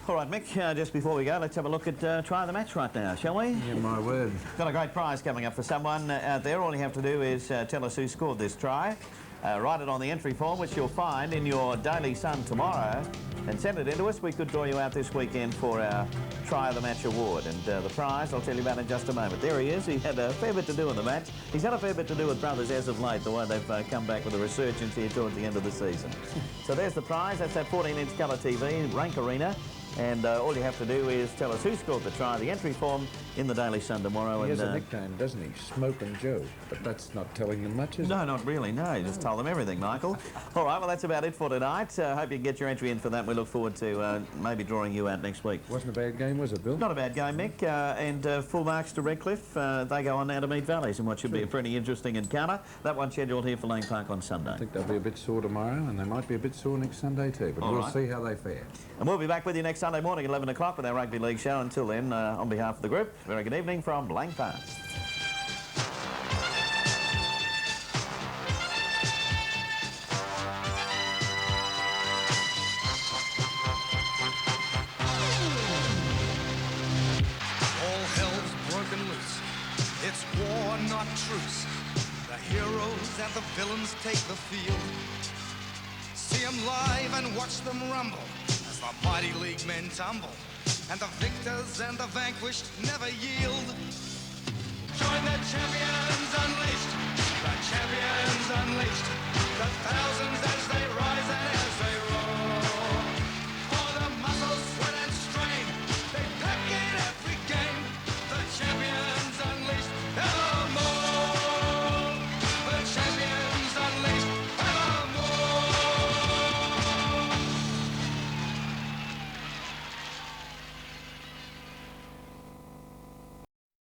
All right, Mick, just before we go, let's have a look at Try the Match right now, shall we? Yeah, my word. Got a great prize coming up for someone out there. All you have to do is tell us who scored this try. Write it on the entry form, which you'll find in your Daily Sun tomorrow, and send it in to us. We could draw you out this weekend for our Try the Match award. And the prize, I'll tell you about in just a moment. There he is. He had a fair bit to do in the match. He's had a fair bit to do with brothers as of late, the way they've come back with a resurgence here towards the end of the season. So there's the prize. That's that 14-inch colour TV, Rank Arena. And all you have to do is tell us who scored the try, the entry form in the Daily Sun tomorrow. He has a nickname, doesn't he? Smokin Joe. But that's not telling them much, is it? No, not really, no. You just told them everything, Michael. All right, well, that's about it for tonight. Hope you can get your entry in for that. We look forward to maybe drawing you out next week. Wasn't a bad game, was it, Bill? Not a bad game, Mick. And full marks to Redcliffe. They go on now to meet Valleys in what should be a pretty interesting encounter. That one scheduled here for Lang Park on Sunday. I think they'll be a bit sore tomorrow, and they might be a bit sore next Sunday too, but we'll see how they fare. And we'll be back with you next Sunday morning at 11 o'clock with our Rugby League show. Until then, on behalf of the group, very good evening from Lang Park. All hell's broken loose. It's war, not truce. The heroes and the villains take the field. See them live and watch them rumble as the mighty league men tumble. And the victors and the vanquished never yield. Join the champions unleashed. The champions unleashed. The thousands as they